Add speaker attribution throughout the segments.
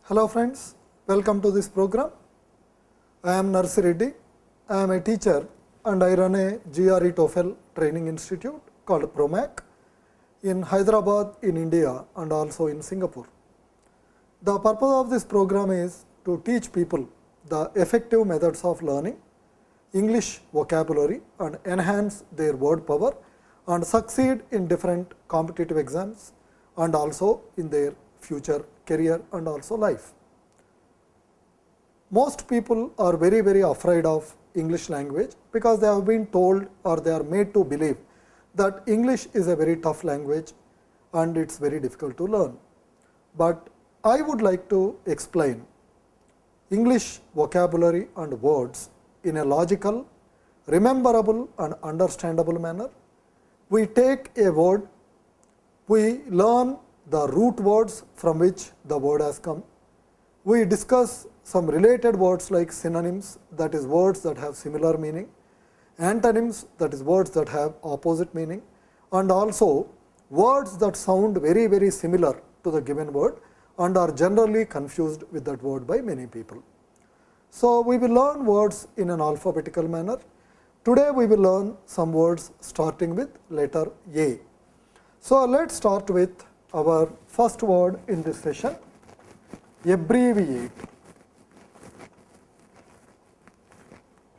Speaker 1: Hello friends, welcome to this program. I am Narsi Reddy. I am a teacher and I run a GRE TOEFL training institute called PROMAC in Hyderabad in India and also in Singapore. The purpose of this program is to teach people the effective methods of learning English vocabulary and enhance their word power and succeed in different competitive exams and also in their future career and also life. Most people are very afraid of English language because they have been told or they are made to believe that English is a very tough language and it is very difficult to learn. But I would like to explain English vocabulary and words in a logical, rememberable and understandable manner. We take a word, we learn the root words from which the word has come. We discuss some related words like synonyms, that is words that have similar meaning, antonyms, that is words that have opposite meaning, and also words that sound very similar to the given word and are generally confused with that word by many people. So, we will learn words in an alphabetical manner. Today, we will learn some words starting with letter A. So, let us start with our first word in this session, abbreviate.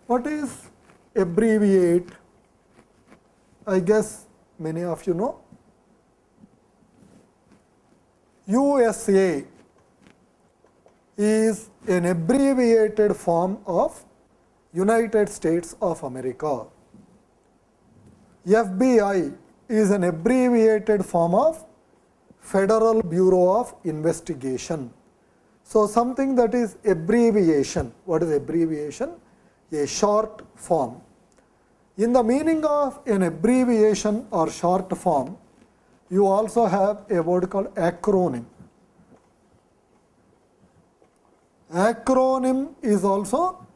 Speaker 1: What is abbreviate? I guess many of you know. USA is an abbreviated form of United States of America. FBI is an abbreviated form of Federal Bureau of Investigation. So, something that is abbreviation. What is abbreviation? A short form. In the meaning of an abbreviation or short form, you also have a word called acronym. Acronym is also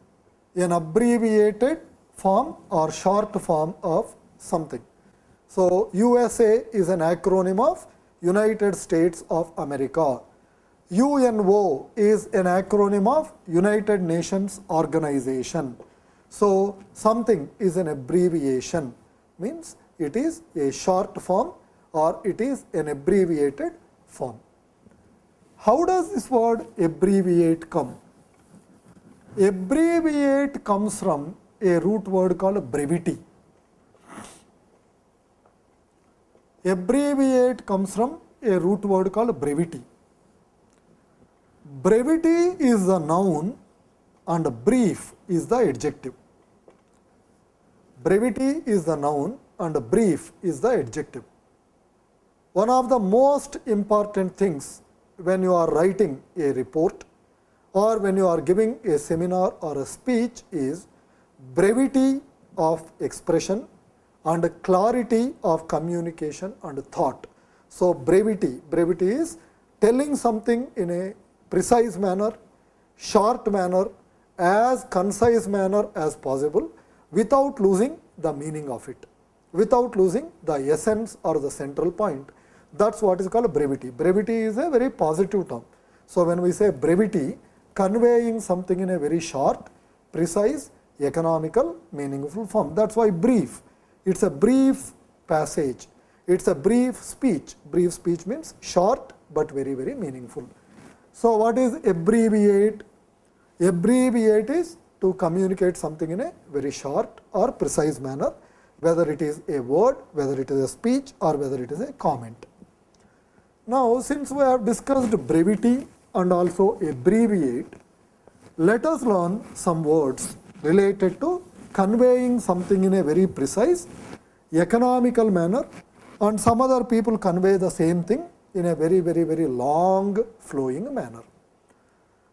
Speaker 1: an abbreviated form or short form of something. So, USA is an acronym of United States of America. UNO is an acronym of United Nations Organization. So, something is an abbreviation, means it is a short form or it is an abbreviated form. How does this word abbreviate come? Abbreviate comes from a root word called brevity. Abbreviate comes from a root word called brevity. Brevity is the noun and brief is the adjective. Brevity is the noun and brief is the adjective. One of the most important things when you are writing a report or when you are giving a seminar or a speech is brevity of expression and clarity of communication and thought. So, brevity is telling something in a precise manner, short manner, as concise manner as possible without losing the meaning of it, without losing the essence or the central point. That is what is called brevity. Brevity is a very positive term. So, when we say brevity, conveying something in a very short, precise, economical, meaningful form. That is why brief. It is a brief passage. It is a brief speech. Brief speech means short but very meaningful. So, what is abbreviate? Abbreviate is to communicate something in a very short or precise manner, whether it is a word, whether it is a speech or whether it is a comment. Now, since we have discussed brevity and also abbreviate, let us learn some words related to conveying something in a very precise, economical manner, and some other people convey the same thing in a very long flowing manner.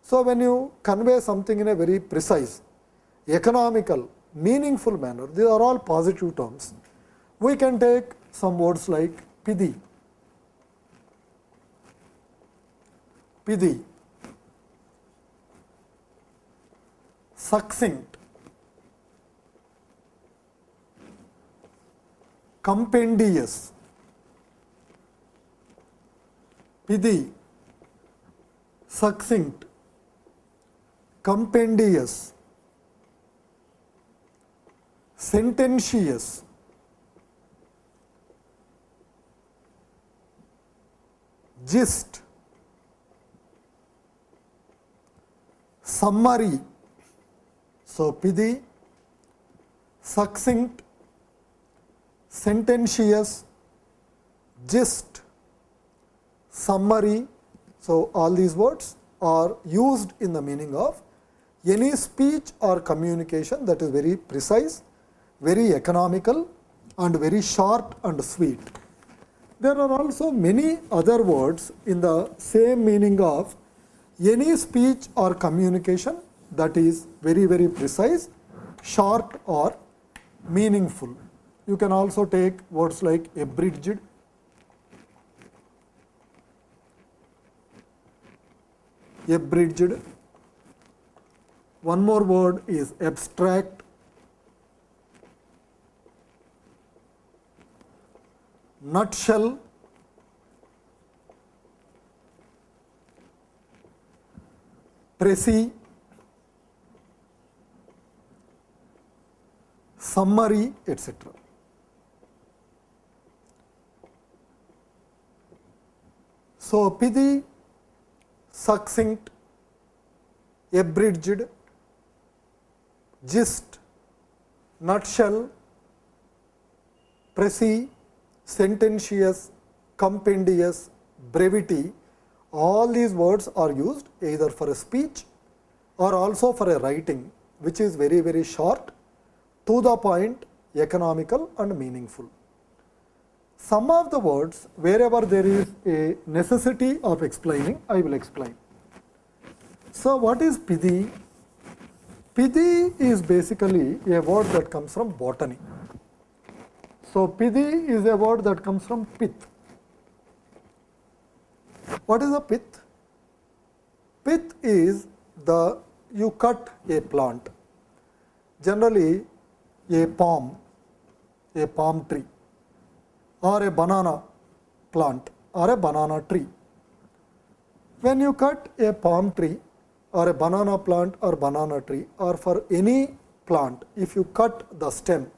Speaker 1: So, when you convey something in a very precise, economical, meaningful manner, these are all positive terms. We can take some words like pidi, succinct, compendious, pidi, succinct, compendious, sententious, gist, summary. So, pidi, succinct, sententious, gist, summary. So, all these words are used in the meaning of any speech or communication that is very precise, very economical and very short and sweet. There are also many other words in the same meaning of any speech or communication that is very, very precise, short or meaningful. You can also take words like abridged, abridged. One more word is abstract, nutshell, précis, summary, etc. So, pidi, succinct, abridged, gist, nutshell, précis, sententious, compendious, brevity, all these words are used either for a speech or also for a writing which is very, very short, to the point, economical and meaningful. Some of the words, wherever there is a necessity of explaining, I will explain. So, what is pidi? Pidi is basically a word that comes from botany. So, pidi is a word that comes from pith. What is a pith? Pith is you cut a plant, generally a palm tree or a banana plant or a banana tree. When you cut a palm tree or a banana plant or banana tree or for any plant, if you cut the stem,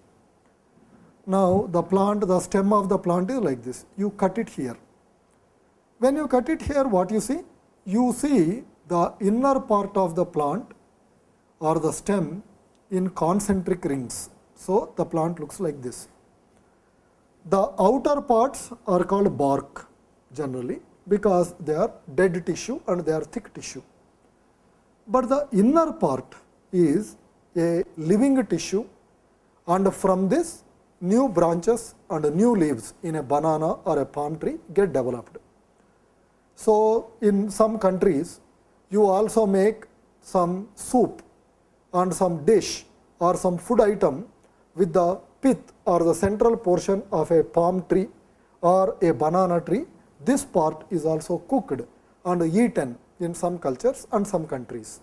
Speaker 1: now the stem of the plant is like this, you cut it here. When you cut it here, what you see? You see the inner part of the plant or the stem in concentric rings. So, the plant looks like this. The outer parts are called bark generally because they are dead tissue and they are thick tissue. But the inner part is a living tissue, and from this new branches and new leaves in a banana or a palm tree get developed. So, in some countries you also make some soup and some dish or some food item with the pith or the central portion of a palm tree or a banana tree. This part is also cooked and eaten in some cultures and some countries.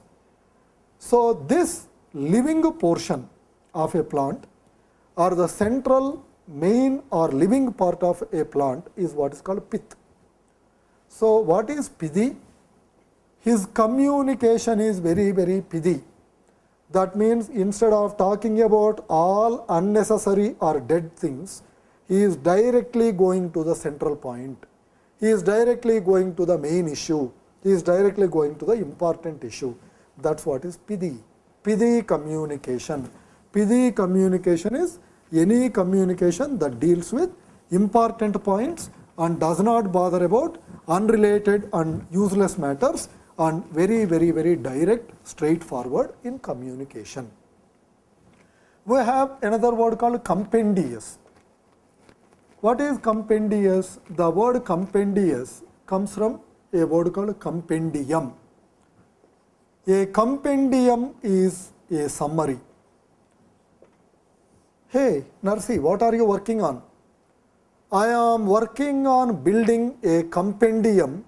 Speaker 1: So, this living portion of a plant or the central main or living part of a plant is what is called pith. So, what is pidi? His communication is very, very pidi. That means, instead of talking about all unnecessary or dead things, he is directly going to the central point. He is directly going to the main issue. He is directly going to the important issue. That is what is pidi. Pidi communication. Pidi communication is any communication that deals with important points and does not bother about unrelated and useless matters, and very, very, very direct, straightforward in communication. We have another word called compendious. What is compendious? The word compendious comes from a word called compendium. A compendium is a summary. Hey, Narsi, what are you working on? I am working on building a compendium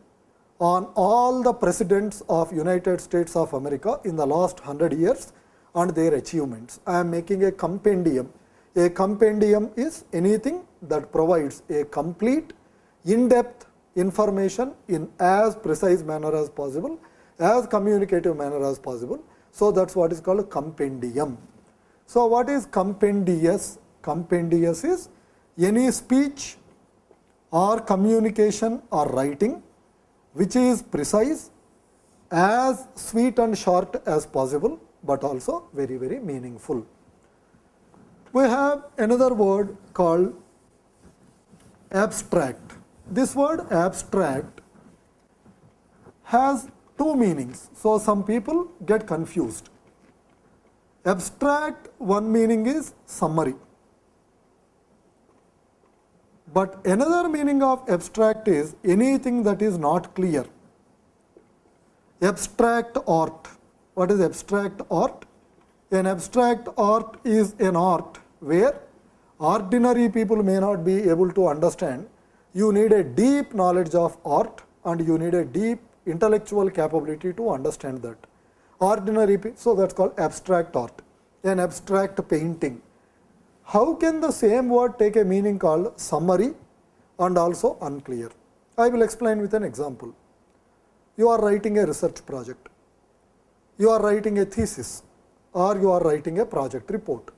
Speaker 1: on all the presidents of United States of America in the last 100 years and their achievements. I am making a compendium. A compendium is anything that provides a complete, in-depth information in as precise manner as possible as communicative manner as possible. So, that is what is called a compendium. So, what is compendious? Compendious is any speech or communication or writing which is precise, as sweet and short as possible, but also very, very meaningful. We have another word called abstract. This word abstract has two meanings. So, some people get confused. Abstract, one meaning is summary, but another meaning of abstract is anything that is not clear. Abstract art. What is abstract art? An abstract art is an art where ordinary people may not be able to understand. You need a deep knowledge of art and you need a deep intellectual capability to understand that. Ordinary people, so that is called abstract art, an abstract painting. How can the same word take a meaning called summary and also unclear? I will explain with an example. You are writing a research project, you are writing a thesis, or you are writing a project report.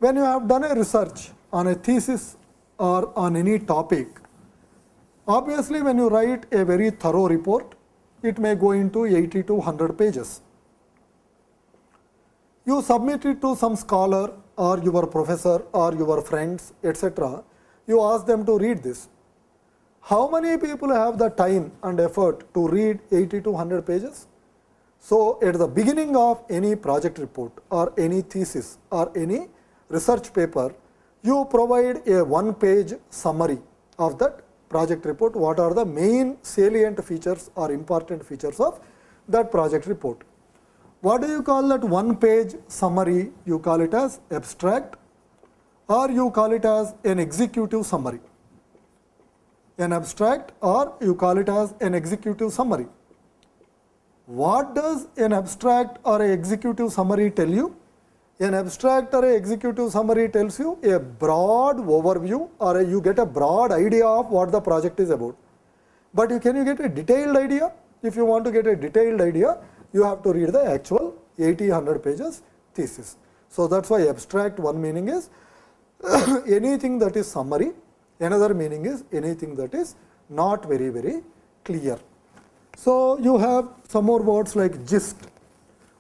Speaker 1: When you have done a research on a thesis or on any topic, obviously when you write a very thorough report, it may go into 80 to 100 pages. You submit it to some scholar or your professor or your friends, etc. You ask them to read this. How many people have the time and effort to read 80 to 100 pages? So, at the beginning of any project report or any thesis or any research paper, you provide a one-page summary of that project report. What are the main salient features or important features of that project report? What do you call that one-page summary? You call it as abstract, or you call it as an executive summary. An abstract, or you call it as an executive summary. What does an abstract or an executive summary tell you? An abstract or an executive summary tells you a broad overview, or you get a broad idea of what the project is about. But can you get a detailed idea? If you want to get a detailed idea, you have to read the actual 80-100 pages thesis. So, that is why abstract, one meaning is anything that is summary, another meaning is anything that is not very, very clear. So, you have some more words like gist,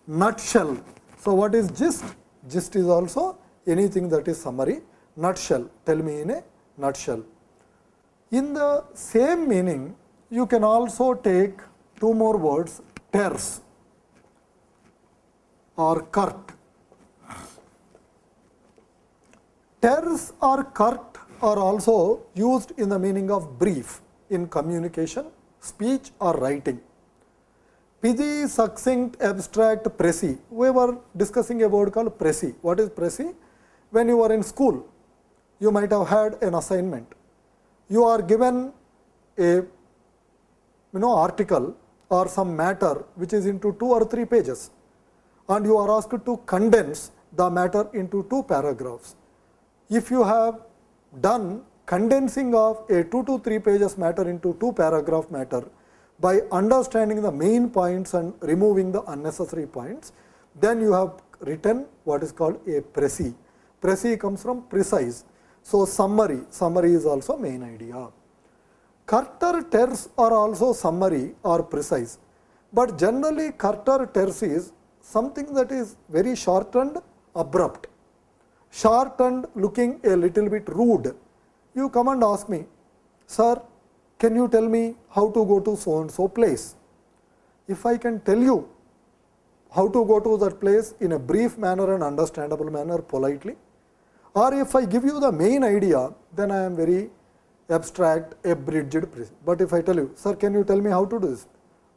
Speaker 1: nutshell. So, what is gist? Gist is also anything that is summary. Nutshell, tell me in a nutshell. In the same meaning, you can also take two more words, terse or curt. Terse or curt are also used in the meaning of brief in communication, speech or writing. Pithy, succinct, abstract, précis. We were discussing a word called précis. What is précis? When you were in school, you might have had an assignment. You are given a article or some matter which is into 2 or 3 pages, and you are asked to condense the matter into 2 paragraphs. If you have done condensing of a 2 to 3 pages matter into 2 paragraph matter by understanding the main points and removing the unnecessary points, then you have written what is called a précis. Précis comes from precise. So, summary is also main idea. Curt or terse are also summary or precise, but generally curt or terse is something that is very short and abrupt, short and looking a little bit rude. You come and ask me, sir, can you tell me how to go to so and so place? If I can tell you how to go to that place in a brief manner and understandable manner politely, or if I give you the main idea, then I am very abstract, abridged. But if I tell you, sir, can you tell me how to do this?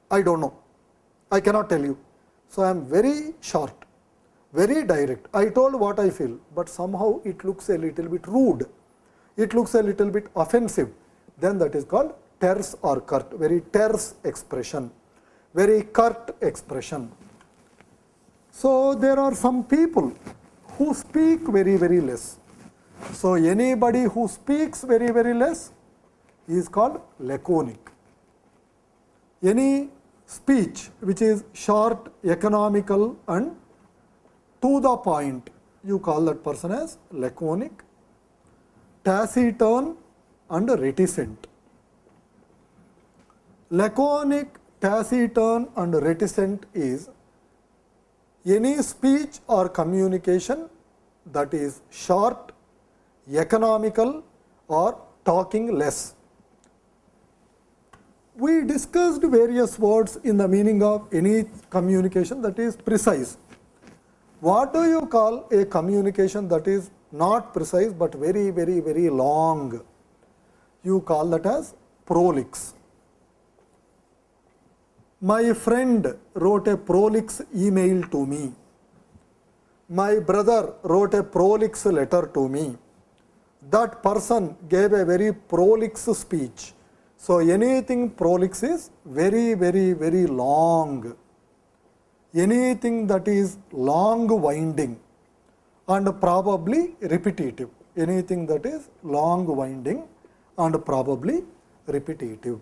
Speaker 1: I don't know. I cannot tell you. So, I am very short, very direct. I told what I feel, but somehow it looks a little bit rude. It looks a little bit offensive. Then that is called terse or curt, very terse expression, very curt expression. So, there are some people who speak very, very less. So, anybody who speaks very, very less is called laconic. Any speech which is short, economical and to the point, you call that person as laconic, taciturn and reticent. Laconic, taciturn and reticent is any speech or communication that is short, economical or talking less. We discussed various words in the meaning of any communication that is precise. What do you call a communication that is not precise but very, very, very long? You call that as prolix. My friend wrote a prolix email to me. My brother wrote a prolix letter to me. That person gave a very prolix speech. So, anything prolix is very, very, very long. Anything that is long winding and probably repetitive. Anything that is long winding and probably repetitive.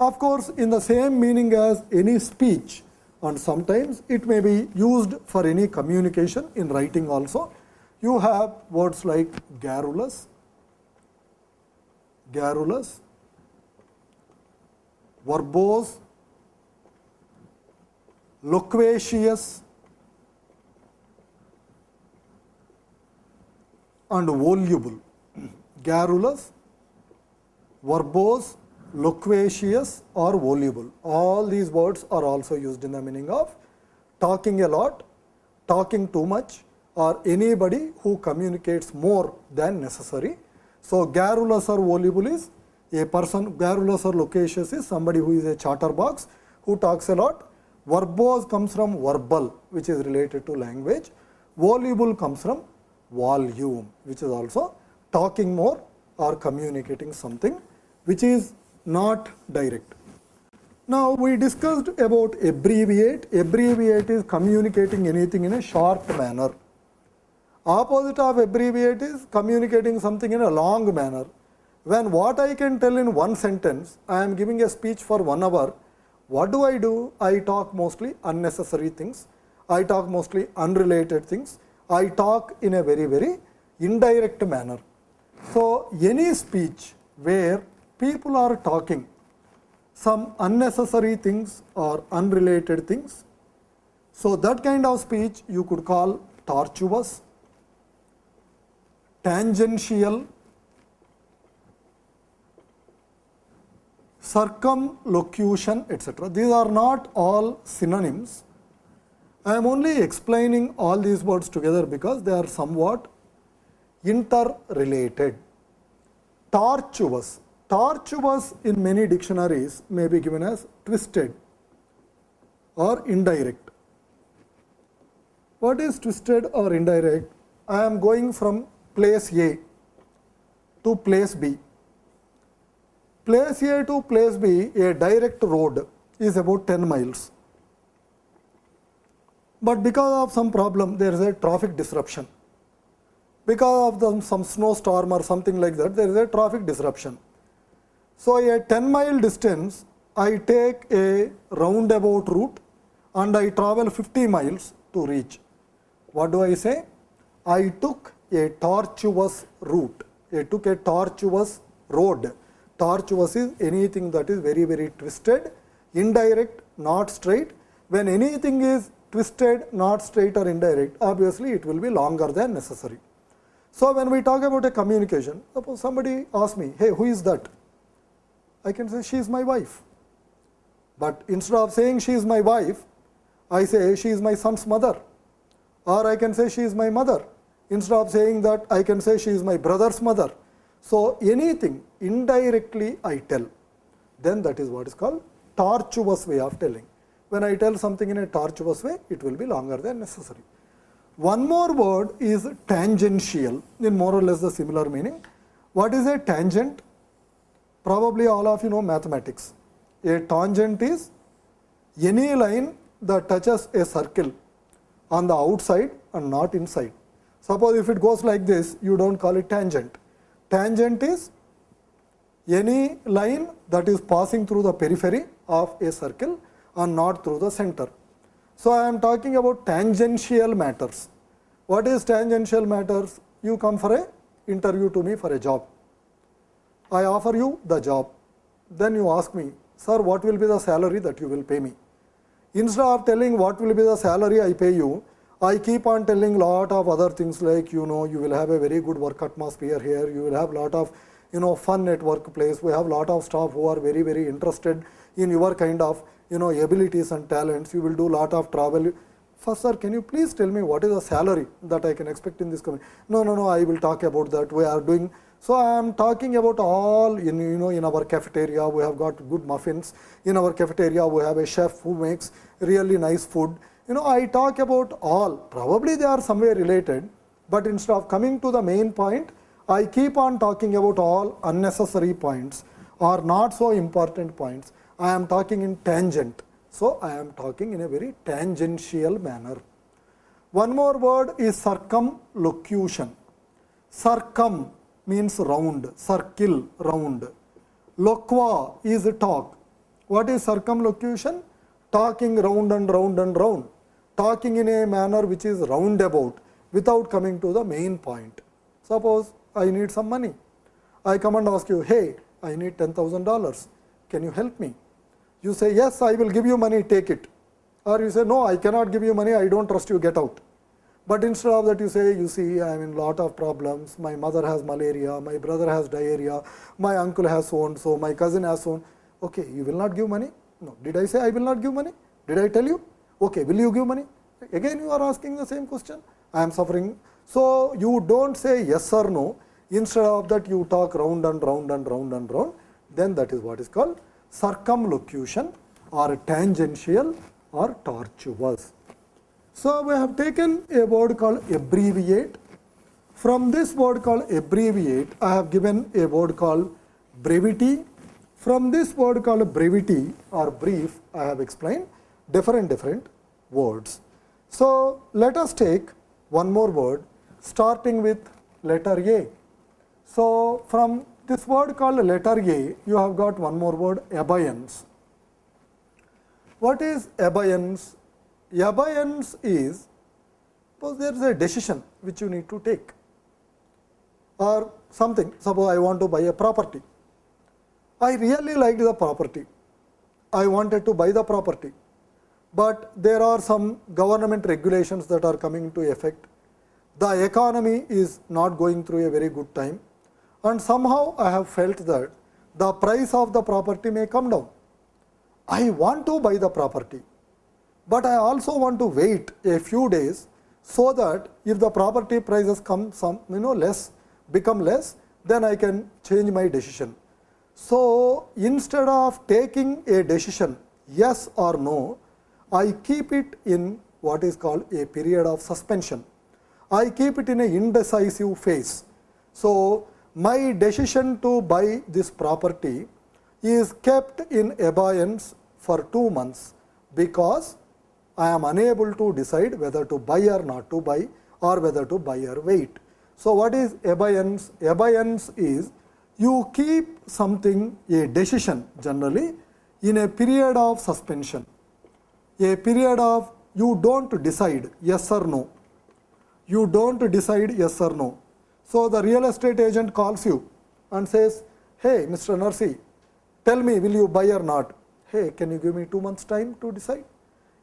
Speaker 1: Of course, in the same meaning as any speech, and sometimes it may be used for any communication in writing also. You have words like garrulous, verbose, loquacious and voluble. Garrulous, verbose, loquacious or voluble. All these words are also used in the meaning of talking a lot, talking too much, or anybody who communicates more than necessary. So, garrulous or voluble is a person, garrulous or loquacious is somebody who is a chatterbox, who talks a lot. Verbose comes from verbal, which is related to language. Voluble comes from volume, which is also talking more or communicating something which is not direct. Now, we discussed about abbreviate. Abbreviate is communicating anything in a short manner. Opposite of abbreviate is communicating something in a long manner. When what I can tell in one sentence, I am giving a speech for 1 hour, what do? I talk mostly unnecessary things. I talk mostly unrelated things. I talk in a very, very indirect manner. So, any speech where people are talking some unnecessary things or unrelated things, so that kind of speech you could call tortuous, tangential, circumlocution, etc. These are not all synonyms. I am only explaining all these words together because they are somewhat interrelated. Tortuous. Tortuous in many dictionaries may be given as twisted or indirect. What is twisted or indirect? I am going from place A to place B. Place A to place B, a direct road is about 10 miles. But because of some problem, there is a traffic disruption. Because of some snowstorm or something like that, there is a traffic disruption. So, a 10-mile distance, I take a roundabout route and I travel 50 miles to reach. What do I say? I took a tortuous route. I took a tortuous road. Tortuous is anything that is very, very twisted, indirect, not straight. When anything is twisted, not straight or indirect, obviously it will be longer than necessary. So, when we talk about a communication, suppose somebody asks me, hey, who is that? I can say she is my wife. But instead of saying she is my wife, I say she is my son's mother. Or I can say she is my mother. Instead of saying that, I can say she is my brother's mother. So, anything indirectly I tell, then that is what is called tortuous way of telling. When I tell something in a tortuous way, it will be longer than necessary. One more word is tangential, in more or less the similar meaning. What is a tangent? Probably all of you know mathematics. A tangent is any line that touches a circle on the outside and not inside. Suppose if it goes like this, you don't call it tangent. Tangent is any line that is passing through the periphery of a circle and not through the center. So, I am talking about tangential matters. What is tangential matters? You come for a interview to me for a job. I offer you the job. Then you ask me, sir, what will be the salary that you will pay me? Instead of telling what will be the salary I pay you, I keep on telling lot of other things like, you will have a very good work atmosphere here, you will have lot of, fun at workplace, we have lot of staff who are very, very interested in your kind of, abilities and talents, you will do lot of travel. First, sir, can you please tell me what is the salary that I can expect in this company? No, I will talk about that. We are doing. So, I am talking about all in our cafeteria, we have got good muffins. In our cafeteria, we have a chef who makes really nice food. I talk about all. Probably they are somewhere related, but instead of coming to the main point, I keep on talking about all unnecessary points or not so important points. I am talking in tangent. So, I am talking in a very tangential manner. One more word is circumlocution. Circum means round, circle, round. Loqua is talk. What is circumlocution? Talking round and round and round. Talking in a manner which is roundabout without coming to the main point. Suppose I need some money. I come and ask you, hey, I need $10,000. Can you help me? You say, yes, I will give you money, take it. Or you say, no, I cannot give you money, I don't trust you, get out. But instead of that, you say, you see, I am in lot of problems. My mother has malaria, my brother has diarrhea, my uncle has so and so, my cousin has so on. Okay, you will not give money? No. Did I say I will not give money? Did I tell you? Okay, will you give money? Again, you are asking the same question. I am suffering. So, you don't say yes or no. Instead of that, you talk round and round and round and round. Then that is what is called circumlocution or tangential or tortuous. So, we have taken a word called abbreviate. From this word called abbreviate, I have given a word called brevity. From this word called brevity or brief, I have explained different words. So, let us take one more word starting with letter A. So, from this word called letter A, you have got one more word, abeyance. What is abeyance? Abeyance is, suppose there is a decision which you need to take or something. Suppose I want to buy a property. I really liked the property. I wanted to buy the property, but there are some government regulations that are coming into effect. The economy is not going through a very good time, and somehow I have felt that the price of the property may come down. I want to buy the property, but I also want to wait a few days so that if the property prices come become less, then I can change my decision. So, instead of taking a decision yes or no, I keep it in what is called a period of suspension. I keep it in an indecisive phase. So, my decision to buy this property is kept in abeyance for 2 months because I am unable to decide whether to buy or not to buy or whether to buy or wait. So, what is abeyance? Abeyance is you keep something, a decision generally, in a period of suspension, a period of you don't decide yes or no. You don't decide yes or no. So, the real estate agent calls you and says, hey, Mr. Narsi, tell me, will you buy or not? Hey, can you give me 2 months time to decide?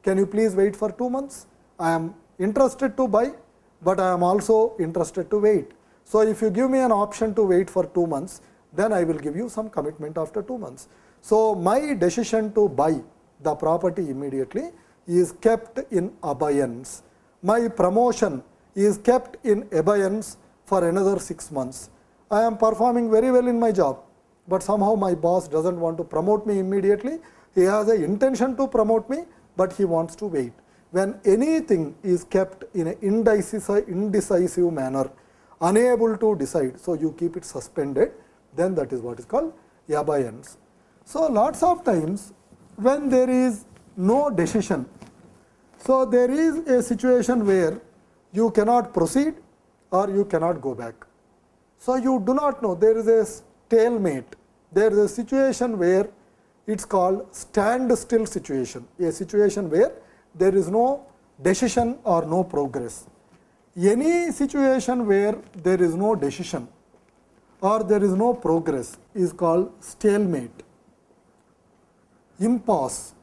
Speaker 1: Can you please wait for 2 months? I am interested to buy, but I am also interested to wait. So, if you give me an option to wait for 2 months, then I will give you some commitment after 2 months. So, my decision to buy the property immediately is kept in abeyance. My promotion is kept in abeyance for another 6 months. I am performing very well in my job, but somehow my boss doesn't want to promote me immediately. He has an intention to promote me, but he wants to wait. When anything is kept in an indecisive manner, unable to decide, so you keep it suspended, then that is what is called abeyance. So, lots of times when there is no decision, so there is a situation where you cannot proceed or you cannot go back. So, you do not know, there is a stalemate, there is a situation where It is called standstill situation, a situation where there is no decision or no progress. Any situation where there is no decision or there is no progress is called stalemate, impasse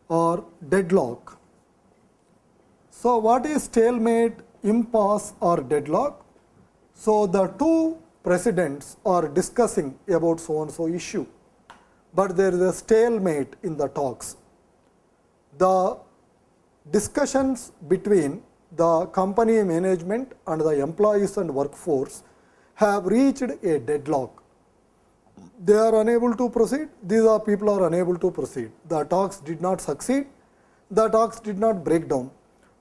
Speaker 1: or deadlock. So, what is stalemate, impasse or deadlock? So, the two presidents are discussing about so and so issue, but there is a stalemate in the talks. The discussions between the company management and the employees and workforce have reached a deadlock. They are unable to proceed, these are people are unable to proceed. The talks did not succeed, the talks did not break down.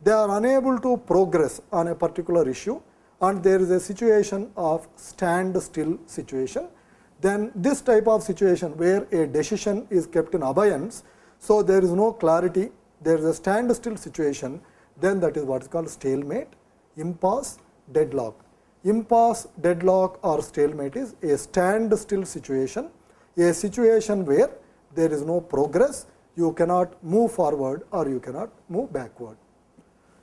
Speaker 1: They are unable to progress on a particular issue, and there is a situation of standstill situation. Then this type of situation where a decision is kept in abeyance, so there is no clarity, there is a standstill situation, then that is what is called stalemate, impasse, deadlock. Impasse, deadlock or stalemate is a standstill situation, a situation where there is no progress, you cannot move forward or you cannot move backward.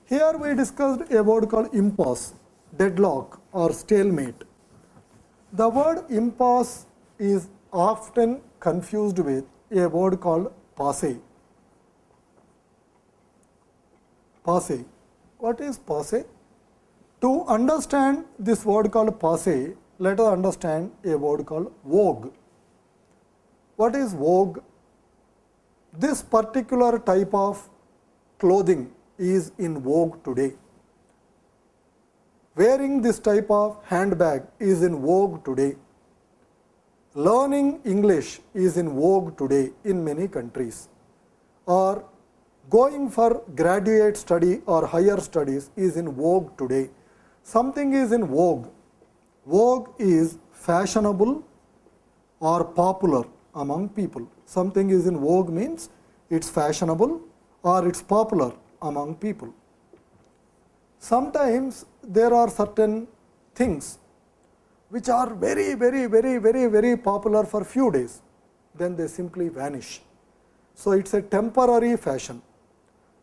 Speaker 1: Here we discussed a word called impasse, deadlock or stalemate. The word impasse is often confused with a word called passe. Passe. What is passe? To understand this word called passe, let us understand a word called vogue. What is vogue? This particular type of clothing is in vogue today. Wearing this type of handbag is in vogue today. Learning English is in vogue today in many countries. Or going for graduate study or higher studies is in vogue today. Something is in vogue. Vogue is fashionable or popular among people. Something is in vogue means it's fashionable or it's popular among people. Sometimes there are certain things which are very popular for few days, then they simply vanish. So, it is a temporary fashion,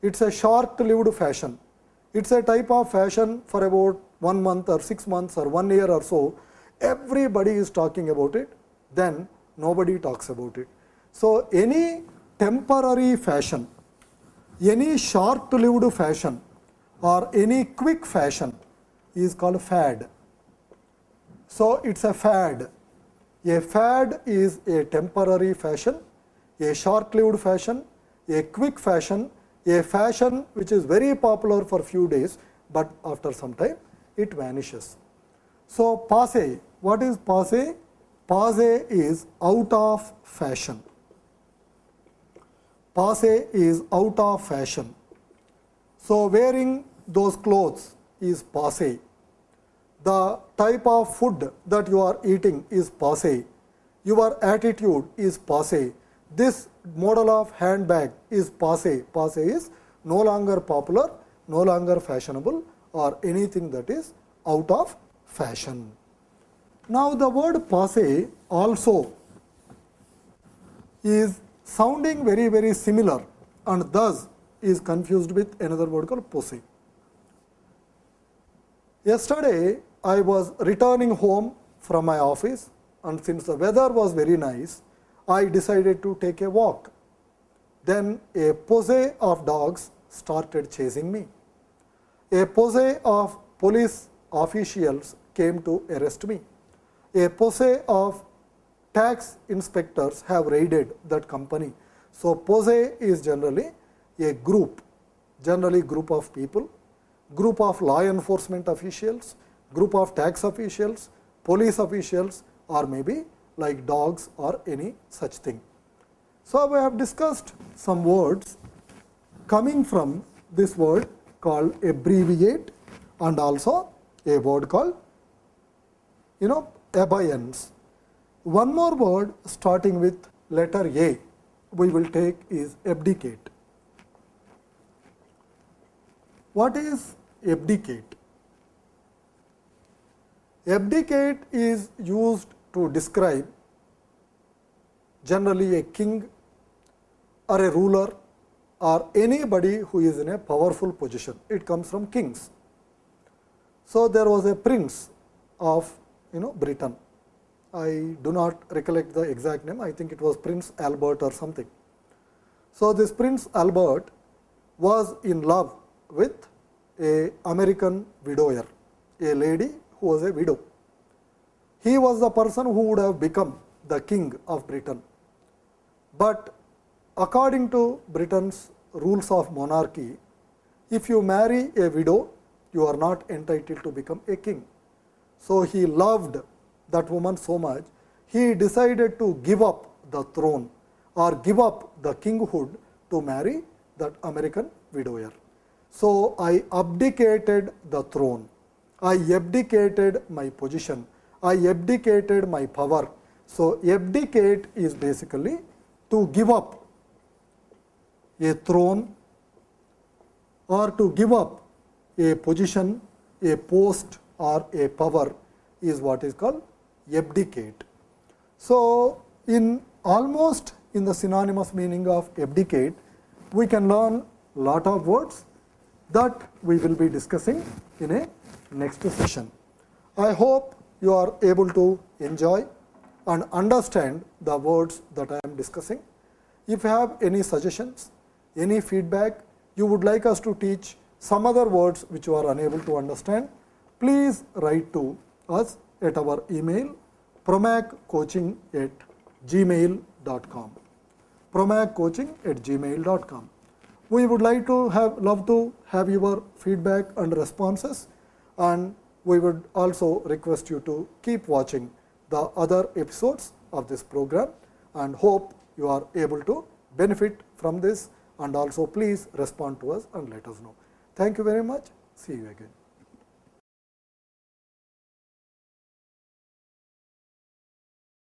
Speaker 1: it is a short lived fashion, it is a type of fashion for about 1 month or 6 months or 1 year or so, everybody is talking about it, then nobody talks about it. So, any temporary fashion, any short lived fashion or any quick fashion is called fad. So, it is a fad. A fad is a temporary fashion, a short lived fashion, a quick fashion, a fashion which is very popular for few days, but after some time it vanishes. So, passe, what is passe? Passe is out of fashion. Passe is out of fashion. So, wearing those clothes is passe. The type of food that you are eating is passe. Your attitude is passe. This model of handbag is passe. Passe is no longer popular, no longer fashionable or anything that is out of fashion. Now, the word passe also is sounding very similar and thus is confused with another word called posse. Yesterday, I was returning home from my office, and since the weather was very nice, I decided to take a walk. Then a posse of dogs started chasing me. A posse of police officials came to arrest me. A posse of tax inspectors have raided that company. So, posse is generally a group, generally group of people, group of law enforcement officials, group of tax officials, police officials or maybe like dogs or any such thing. So, we have discussed some words coming from this word called abbreviate and also a word called Abeyance. One more word starting with letter A we will take is abdicate. What is abdicate? Abdicate is used to describe generally a king or a ruler or anybody who is in a powerful position. It comes from kings. So, there was a prince of Britain. I do not recollect the exact name. I think it was Prince Albert or something. So, this Prince Albert was in love with a American widower, a lady who was a widow. He was the person who would have become the king of Britain. But according to Britain's rules of monarchy, if you marry a widow, you are not entitled to become a king. So, he loved that woman so much, he decided to give up the throne or give up the kinghood to marry that American widower. So, I abdicated the throne, I abdicated my position, I abdicated my power. So, abdicate is basically to give up a throne or to give up a position, a post or a power is what is called abdicate. So, in almost in the synonymous meaning of abdicate, we can learn lot of words that we will be discussing in a next session. I hope you are able to enjoy and understand the words that I am discussing. If you have any suggestions, any feedback, you would like us to teach some other words which you are unable to understand, please write to us at our email promaccoaching@gmail.com. promaccoaching@gmail.com. We would like to love to have your feedback and responses, and we would also request you to keep watching the other episodes of this program and hope you are able to benefit from this, and also please respond to us and let us know. Thank you very much. See you again.